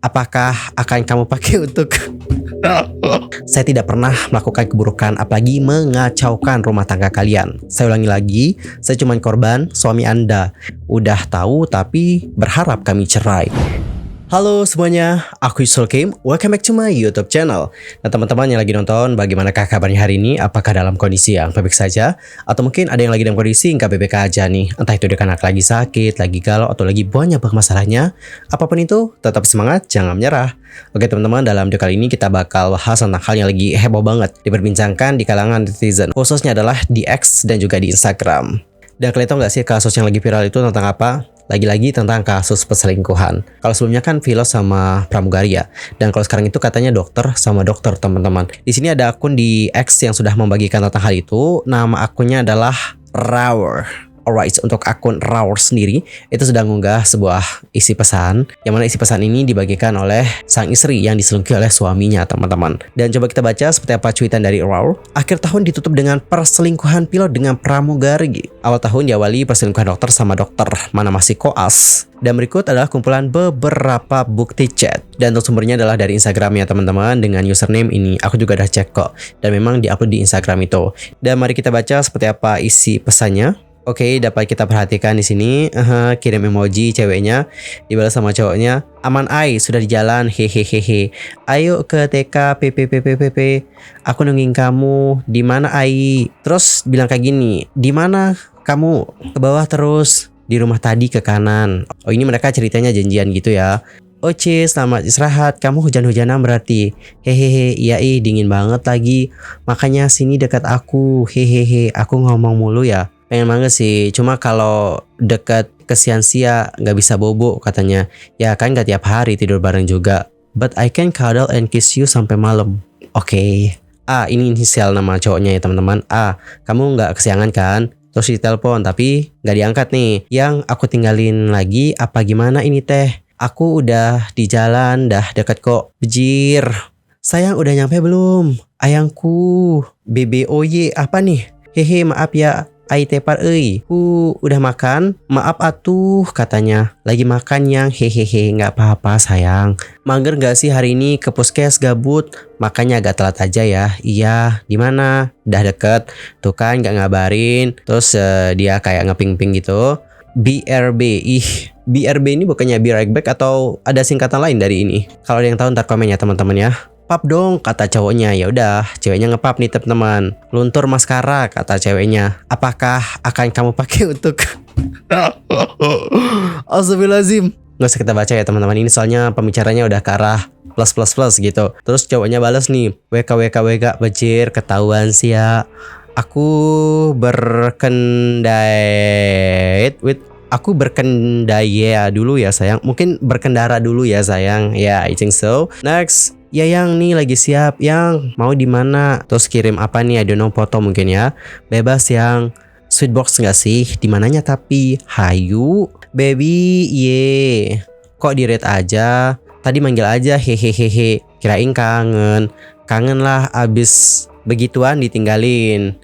apakah akan kamu pakai untuk Saya tidak pernah melakukan keburukan, apalagi mengacaukan rumah tangga kalian. Saya ulangi lagi, saya cuma korban suami Anda. Udah tahu tapi berharap kami cerai. Halo semuanya, aku Yusul Kim. Welcome back to my YouTube channel. Nah teman-teman yang lagi nonton, bagaimanakah kabarnya hari ini? Apakah dalam kondisi yang baik saja? Atau mungkin ada yang lagi dalam kondisi nggak baik aja nih? Entah itu karena lagi sakit, lagi galau, atau lagi banyak masalahnya. Apapun itu, tetap semangat, jangan menyerah. Oke teman-teman, dalam video kali ini kita bakal bahas tentang hal yang lagi heboh banget diperbincangkan di kalangan netizen. Khususnya adalah di X dan juga di Instagram. Dan kalian tahu nggak sih kasus yang lagi viral itu tentang apa? Lagi-lagi tentang kasus perselingkuhan. Kalau sebelumnya kan Vilos sama Pramugari ya. Dan kalau sekarang itu katanya dokter sama dokter teman-teman. Di sini ada akun di X yang sudah membagikan tentang hal itu. Nama akunnya adalah Rawr. Alright, untuk akun Rawr sendiri itu sedang mengunggah sebuah isi pesan, yang mana isi pesan ini dibagikan oleh sang istri yang diselingkuhi oleh suaminya teman-teman. Dan coba kita baca seperti apa cuitan dari Rawr. Akhir tahun ditutup dengan perselingkuhan pilot dengan pramugari. Awal tahun diawali perselingkuhan dokter sama dokter, mana masih koas. Dan berikut adalah kumpulan beberapa bukti chat. Dan untuk sumbernya adalah dari Instagramnya teman-teman dengan username ini. Aku juga udah cek kok. Dan memang diupload di Instagram itu. Dan mari kita baca seperti apa isi pesannya. Oke, dapat kita perhatikan di sini. Kirim emoji ceweknya, dibalas sama cowoknya. Aman ai, sudah di jalan, hehehehe. Ayo ke TK PPPPPP. Aku nungguin kamu. Di mana ai? Terus bilang kayak gini. Di mana kamu? Ke bawah terus. Di rumah tadi ke kanan. Oh, ini mereka ceritanya janjian gitu ya. Oce, selamat istirahat. Kamu hujan-hujanan berarti. Hehehe, iya dingin banget lagi. Makanya sini dekat aku. Hehehe, aku ngomong mulu ya. Pengen banget sih, cuma kalau dekat ke sia-sia nggak bisa bobo katanya. Ya kan nggak tiap hari tidur bareng juga. But I can cuddle and kiss you sampai malam. Oke. Ini inisial nama cowoknya ya teman-teman. Kamu nggak kesiangan kan? Terus ditelepon tapi nggak diangkat nih. Yang aku tinggalin lagi apa gimana ini teh? Aku udah di jalan, dah deket kok. Bejir. Sayang udah nyampe belum? Ayangku. BBOY apa nih? Hehe maaf ya. Ai tepar udah makan? Maaf atuh katanya. Lagi makan yang hehehe nggak apa-apa sayang. Mager nggak sih hari ini ke puskes gabut? Makanya agak telat aja ya. Iya, di mana? Udah deket. Tuh kan nggak ngabarin. Terus dia kayak ngeping-ping gitu. BRB. BRB ini bukannya Be Right Back atau ada singkatan lain dari ini? Kalau ada yang tahu ntar komen ya teman-teman ya. Pap dong kata cowoknya. Ya udah, ceweknya ngepap nih teman-teman. Luntur maskara kata ceweknya. Apakah akan kamu pakai untuk Astagfirullahaladzim. Nggak usah kita baca ya teman-teman, ini soalnya pembicaranya udah ke arah plus gitu. Terus cowoknya balas nih, WK bejir ketahuan sih ya. Aku berkendaya dulu ya sayang. Mungkin berkendara dulu ya sayang. Ya, I think so. Next. Ya yang nih lagi siap, yang mau di mana? Terus kirim apa nih? I don't know, foto mungkin ya. Bebas yang sweetbox nggak sih? Di mananya tapi? Hayu, baby, ye. Kok di rate aja? Tadi manggil aja, hehehehe. Kirain kangen lah abis begituan ditinggalin.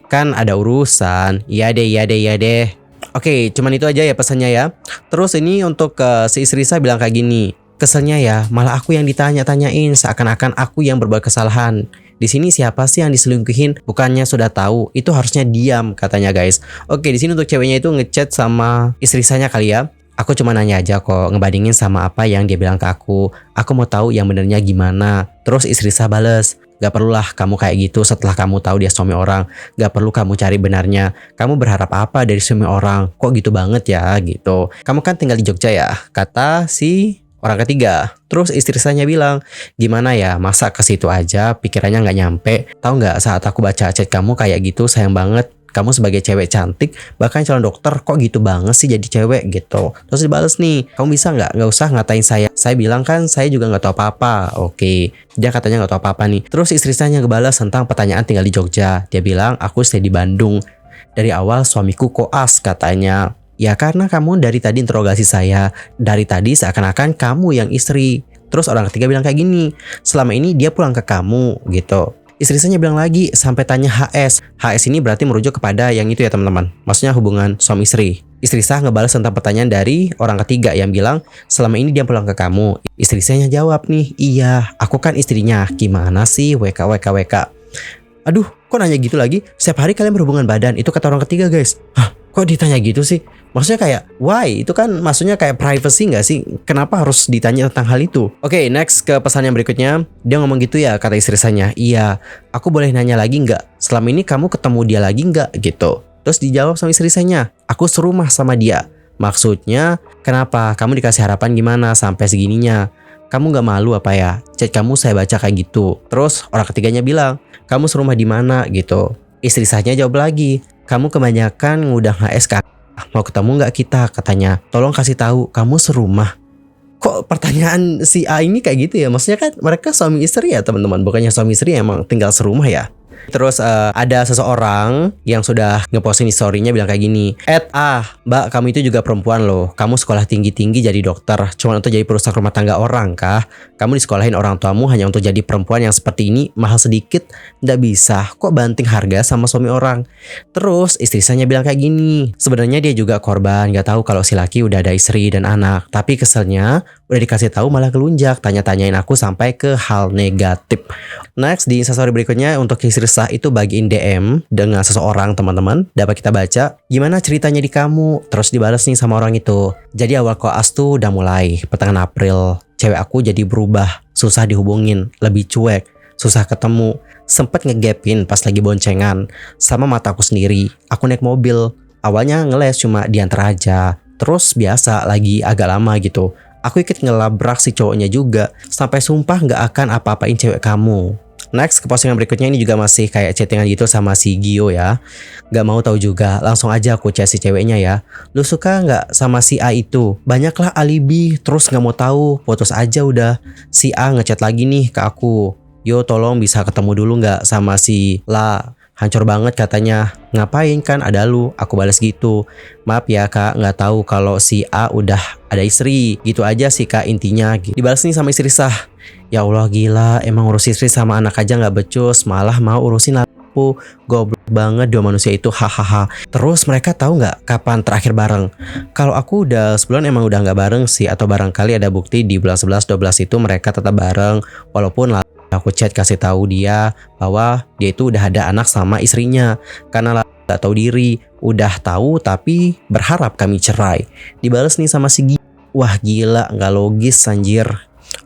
Kan ada urusan. Iya deh. Oke, cuman itu aja ya pesannya ya. Terus ini untuk si istri saya bilang kayak gini. Keselnya ya, malah aku yang ditanya-tanyain seakan-akan aku yang berbuat kesalahan. Di sini siapa sih yang diselingkuhin? Bukannya sudah tahu, itu harusnya diam katanya guys. Oke, di sini untuk ceweknya itu ngechat sama istri saya kali ya. Aku cuma nanya aja kok, ngebandingin sama apa yang dia bilang ke aku. Aku mau tahu yang benernya gimana. Terus istri saya bales, gak perlulah kamu kayak gitu setelah kamu tahu dia suami orang. Gak perlu kamu cari benarnya. Kamu berharap apa dari suami orang? Kok gitu banget ya gitu. Kamu kan tinggal di Jogja ya, kata si orang ketiga. Terus istri saya bilang, gimana ya, masa ke situ aja pikirannya nggak nyampe. Tahu nggak, saat aku baca chat kamu kayak gitu, sayang banget. Kamu sebagai cewek cantik, bahkan calon dokter, kok gitu banget sih jadi cewek gitu. Terus dibales nih, kamu bisa nggak usah ngatain saya. Saya bilang kan saya juga nggak tahu apa-apa. Oke, dia katanya nggak tahu apa-apa nih. Terus istri saya ngebalas tentang pertanyaan tinggal di Jogja. Dia bilang, aku stay di Bandung. Dari awal suamiku koas katanya. Ya karena kamu dari tadi interogasi saya. Dari tadi seakan-akan kamu yang istri. Terus orang ketiga bilang kayak gini, selama ini dia pulang ke kamu gitu. Istri saya bilang lagi sampai tanya HS. HS ini berarti merujuk kepada yang itu ya teman-teman. Maksudnya hubungan suami istri. Istri sah ngebales tentang pertanyaan dari orang ketiga yang bilang, selama ini dia pulang ke kamu. Istri sahnya jawab nih, iya, aku kan istrinya. Gimana sih WK WK WK? Aduh, kok nanya gitu lagi? Setiap hari kalian berhubungan badan, itu kata orang ketiga guys. Hah, kok ditanya gitu sih? Maksudnya kayak, why? Itu kan maksudnya kayak privacy gak sih? Kenapa harus ditanya tentang hal itu? Oke, next ke pesan yang berikutnya. Dia ngomong gitu ya, kata istri sahnya. Iya, aku boleh nanya lagi gak? Selama ini kamu ketemu dia lagi gak? Gitu. Terus dijawab sama istri sahnya, aku serumah sama dia. Maksudnya, kenapa? Kamu dikasih harapan gimana sampai segininya? Kamu gak malu apa ya? Chat kamu saya baca kayak gitu. Terus orang ketiganya bilang, kamu serumah di mana gitu. Istri sahnya jawab lagi, kamu kebanyakan ngudang HS kan? Mau ketemu gak kita? Katanya, tolong kasih tahu kamu serumah. Kok pertanyaan si A ini kayak gitu ya? Maksudnya kan mereka suami istri ya teman-teman. Bukannya suami istri emang tinggal serumah ya? Terus ada seseorang yang sudah ngeposting di story-nya bilang kayak gini, Mbak kamu itu juga perempuan loh. Kamu sekolah tinggi-tinggi jadi dokter cuma untuk jadi perusak rumah tangga orang kah? Kamu disekolahin orang tuamu hanya untuk jadi perempuan yang seperti ini, mahal sedikit? Nggak bisa, kok banting harga sama suami orang? Terus istri saya bilang kayak gini, sebenarnya dia juga korban, nggak tahu kalau si laki udah ada istri dan anak. Tapi keselnya udah dikasih tahu malah gelunjak, tanya-tanyain aku sampai ke hal negatif. Next di instastory berikutnya untuk istri sah itu bagiin DM dengan seseorang teman-teman, dapat kita baca gimana ceritanya di kamu. Terus dibalas nih sama orang itu, jadi awal koas tuh udah mulai pertengahan April, cewek aku jadi berubah, susah dihubungin, lebih cuek, susah ketemu, sempet ngegapin pas lagi boncengan. Sama mata aku sendiri, aku naik mobil, awalnya ngeles cuma diantar aja, terus biasa lagi agak lama gitu, aku ikut ngelabrak si cowoknya juga, sampai sumpah gak akan apa-apain cewek kamu. Next ke postingan berikutnya ini juga masih kayak chattingan gitu sama si Gio ya. Gak mau tahu juga, langsung aja aku chat si ceweknya ya. Lu suka gak sama si A itu? Banyaklah alibi, terus gak mau tahu, putus aja udah. Si A ngechat lagi nih ke aku, yo tolong bisa ketemu dulu gak sama si La? Hancur banget katanya. Ngapain kan ada lu? Aku balas gitu, maaf ya kak, gak tahu kalau si A udah ada istri. Gitu aja sih kak intinya. Dibalas nih sama istri sah, ya Allah gila, emang urus istri sama anak aja gak becus, malah mau urusin aku. Goblok banget dua manusia itu, hahaha. Terus mereka tahu gak kapan terakhir bareng? Kalau aku udah sebulan emang udah gak bareng sih, atau barangkali ada bukti di bulan 11-12 itu mereka tetap bareng. Walaupun lah aku chat kasih tahu dia bahwa dia itu udah ada anak sama istrinya, karena gak tahu diri, udah tahu tapi berharap kami cerai. Dibalas nih sama si Gila. Wah gila, gak logis anjir.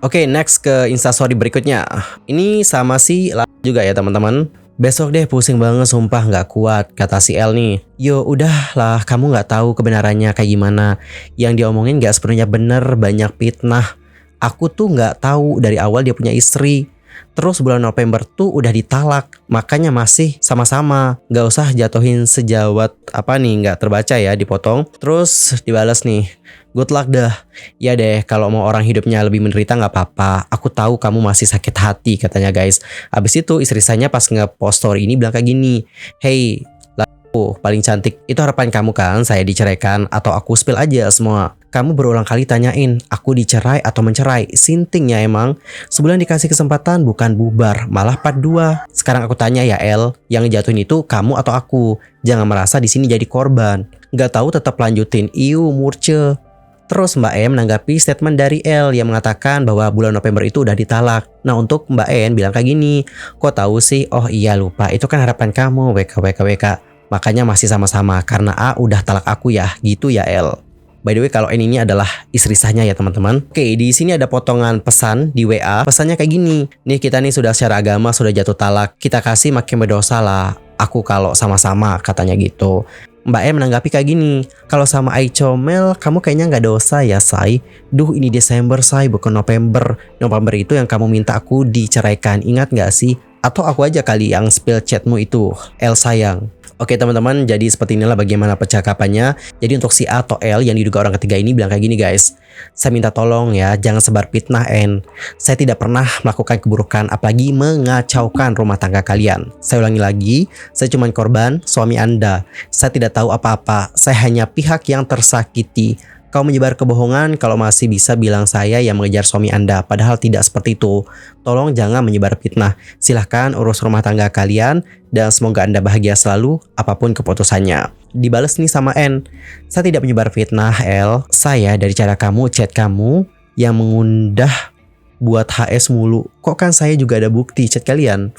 Oke, next ke instastory berikutnya. Ini sama si La juga ya teman-teman. Besok deh pusing banget sumpah gak kuat, kata si L nih. Yo udahlah, kamu gak tahu kebenarannya kayak gimana. Yang diomongin gak sepenuhnya bener, banyak fitnah. Aku tuh gak tahu dari awal dia punya istri. Terus bulan November tuh udah ditalak, makanya masih sama-sama. Gak usah jatuhin sejawat apa nih, gak terbaca ya, dipotong. Terus dibalas nih, good luck dah. Ya deh, kalau mau orang hidupnya lebih menderita gak apa-apa. Aku tahu kamu masih sakit hati, katanya guys. Abis itu istri saya pas nge-post story ini bilang kayak gini, hey laku paling cantik, itu harapan kamu kan saya diceraikan atau aku spill aja semua? Kamu berulang kali tanyain aku dicerai atau mencerai. Sinting ya emang. Sebulan dikasih kesempatan bukan bubar, malah part 2. Sekarang aku tanya ya El, yang ngejatuhin itu kamu atau aku? Jangan merasa di sini jadi korban. Gak tahu tetap lanjutin. Iu murce. Terus Mbak M menanggapi statement dari L yang mengatakan bahwa bulan November itu udah ditalak. Nah untuk Mbak N bilang kayak gini, kok tahu sih? Oh iya lupa, itu kan harapan kamu, WKWKWK. Makanya masih sama-sama karena A udah talak aku ya, gitu ya L. By the way kalau ini adalah istri sahnya ya teman-teman. Oke, di sini ada potongan pesan di WA. Pesannya kayak gini. Nih kita nih sudah secara agama sudah jatuh talak. Kita kasih makin berdosa lah. Aku kalau sama-sama, katanya gitu. Mbak M menanggapi kayak gini. Kalau sama Ai Comel kamu kayaknya nggak dosa ya Say. Duh ini Desember Say bukan November. November itu yang kamu minta aku diceraikan. Ingat nggak sih? Atau aku aja kali yang spill chatmu itu, L sayang. Oke teman-teman, jadi seperti inilah bagaimana percakapannya. Jadi untuk si A atau L yang diduga orang ketiga ini bilang kayak gini guys. Saya minta tolong ya, jangan sebar fitnah N. Saya tidak pernah melakukan keburukan, apalagi mengacaukan rumah tangga kalian. Saya ulangi lagi, saya cuma korban suami Anda. Saya tidak tahu apa-apa, saya hanya pihak yang tersakiti. Kau menyebar kebohongan kalau masih bisa bilang saya yang mengejar suami Anda, padahal tidak seperti itu. Tolong jangan menyebar fitnah. Silahkan urus rumah tangga kalian dan semoga Anda bahagia selalu apapun keputusannya. Dibales nih sama N. Saya tidak menyebar fitnah, L. Saya dari cara kamu chat kamu yang mengundah buat HS mulu. Kok kan saya juga ada bukti chat kalian?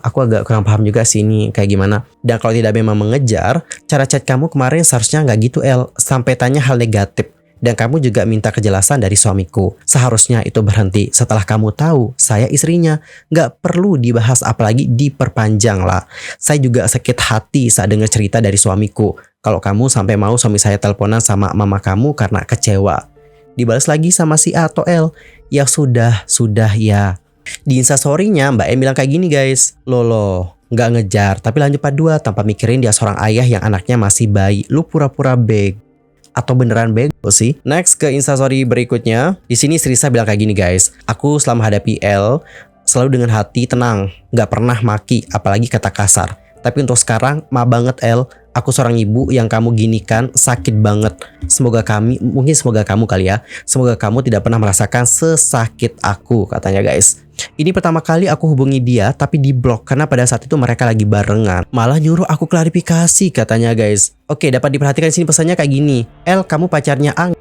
Aku agak kurang paham juga sih ini kayak gimana. Dan kalau tidak memang mengejar, cara chat kamu kemarin seharusnya nggak gitu L. Sampai tanya hal negatif. Dan kamu juga minta kejelasan dari suamiku. Seharusnya itu berhenti setelah kamu tahu saya istrinya. Nggak perlu dibahas apalagi diperpanjang lah. Saya juga sakit hati saat dengar cerita dari suamiku. Kalau kamu sampai mau suami saya teleponan sama mama kamu karena kecewa. Dibalas lagi sama si A atau L. Ya sudah ya. Di instastory-nya Mbak M bilang kayak gini guys. Lolo, nggak ngejar tapi lanjut part 2 tanpa mikirin dia seorang ayah yang anaknya masih bayi. Lu pura-pura beg atau beneran bego sih? Next ke instastory berikutnya. Di sini istri saya bilang kayak gini guys. Aku selama hadapi L selalu dengan hati tenang, nggak pernah maki apalagi kata kasar. Tapi untuk sekarang mah banget L. Aku seorang ibu yang kamu ginikan sakit banget. Semoga kamu kali ya. Semoga kamu tidak pernah merasakan sesakit aku katanya guys. Ini pertama kali aku hubungi dia tapi di blok karena pada saat itu mereka lagi barengan. Malah nyuruh aku klarifikasi katanya guys. Oke, dapat diperhatikan di sini pesannya kayak gini. L, kamu pacarnya A.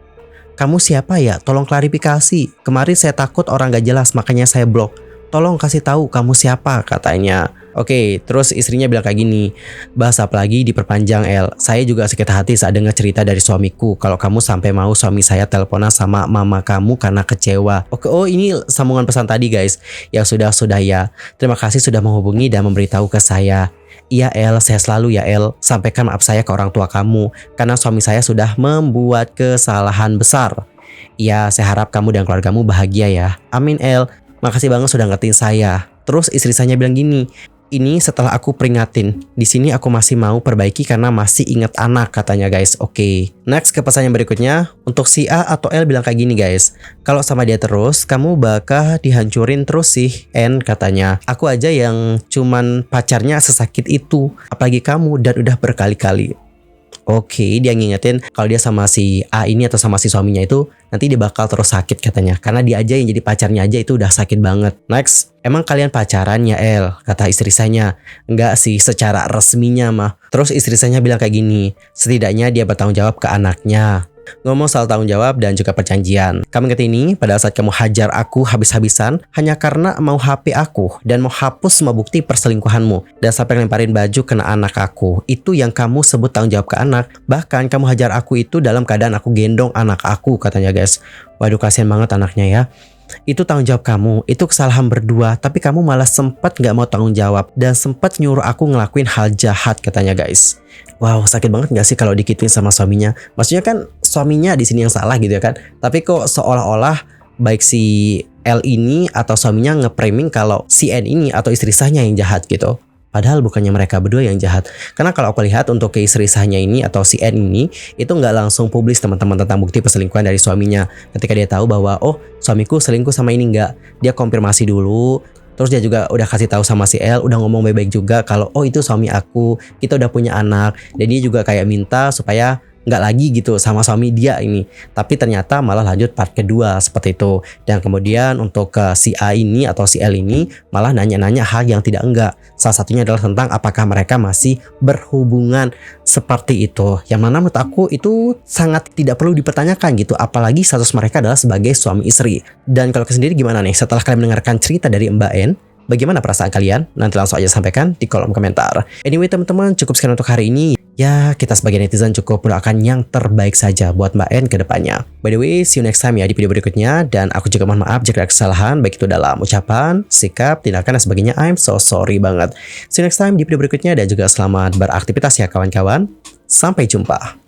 Kamu siapa ya? Tolong klarifikasi. Kemarin saya takut orang gak jelas makanya saya blok. Tolong kasih tahu kamu siapa katanya. Oke, terus istrinya bilang kayak gini. Bahas apa lagi diperpanjang L. Saya juga sakit hati saat dengar cerita dari suamiku. Kalau kamu sampai mau suami saya teleponan sama mama kamu karena kecewa. Oke, oh ini sambungan pesan tadi guys. Ya sudah ya. Terima kasih sudah menghubungi dan memberitahu ke saya. Iya L, saya selalu ya L. Sampaikan maaf saya ke orang tua kamu. Karena suami saya sudah membuat kesalahan besar. Iya, saya harap kamu dan keluargamu bahagia ya. Amin L. Makasih banget sudah ngertiin saya. Terus istri saya bilang gini. Ini setelah aku peringatin. Di sini aku masih mau perbaiki karena masih ingat anak katanya guys. Oke. Next ke pesan yang berikutnya. Untuk si A atau L bilang kayak gini guys. Kalau sama dia terus, kamu bakal dihancurin terus sih N katanya. Aku aja yang cuman pacarnya sesakit itu. Apalagi kamu dan udah berkali-kali. Oke, dia ngingetin kalau dia sama si A ini atau sama si suaminya itu nanti dia bakal terus sakit katanya. Karena dia aja yang jadi pacarnya aja itu udah sakit banget. Next, emang kalian pacaran ya El? Kata istri saya. Enggak sih, secara resminya mah. Terus istri saya bilang kayak gini. Setidaknya dia bertanggung jawab ke anaknya. Ngomong soal tanggung jawab dan juga perjanjian. Kamu ingat ini pada saat kamu hajar aku habis-habisan hanya karena mau HP aku dan mau hapus semua bukti perselingkuhanmu dan sampai ngelemparin baju kena anak aku. Itu yang kamu sebut tanggung jawab ke anak. Bahkan kamu hajar aku itu dalam keadaan aku gendong anak aku katanya guys. Waduh, kasihan banget anaknya ya. Itu tanggung jawab kamu, itu kesalahan berdua, tapi kamu malah sempat gak mau tanggung jawab dan sempat nyuruh aku ngelakuin hal jahat katanya guys. Wow, sakit banget gak sih kalau dikituin sama suaminya? Maksudnya kan suaminya di sini yang salah gitu ya kan? Tapi kok seolah-olah baik si L ini atau suaminya nge-framing kalau si N ini atau istri sahnya yang jahat gitu. Padahal bukannya mereka berdua yang jahat. Karena kalau aku lihat untuk istri sahnya ini atau si N ini itu nggak langsung publis teman-teman tentang bukti perselingkuhan dari suaminya. Ketika dia tahu bahwa oh suamiku selingkuh sama ini nggak, dia konfirmasi dulu. Terus dia juga udah kasih tahu sama si L, udah ngomong baik-baik juga kalau oh itu suami aku, kita udah punya anak. Dan dia juga kayak minta supaya nggak lagi gitu sama suami dia ini. Tapi ternyata malah lanjut part kedua seperti itu. Dan kemudian untuk ke si A ini atau si L ini malah nanya-nanya hal yang tidak enggak. Salah satunya adalah tentang apakah mereka masih berhubungan seperti itu. Yang mana menurut aku itu sangat tidak perlu dipertanyakan gitu. Apalagi status mereka adalah sebagai suami istri. Dan kalau kalian sendiri gimana nih setelah kalian mendengarkan cerita dari Mbak N? Bagaimana perasaan kalian? Nanti langsung aja sampaikan di kolom komentar. Anyway teman-teman, cukup sekian untuk hari ini. Ya, kita sebagai netizen cukup mendoakan yang terbaik saja buat Mbak N ke depannya. By the way, see you next time ya di video berikutnya. Dan aku juga mohon maaf jika ada kesalahan, baik itu dalam ucapan, sikap, tindakan, dan sebagainya. I'm so sorry banget. See you next time di video berikutnya dan juga selamat beraktivitas ya kawan-kawan. Sampai jumpa.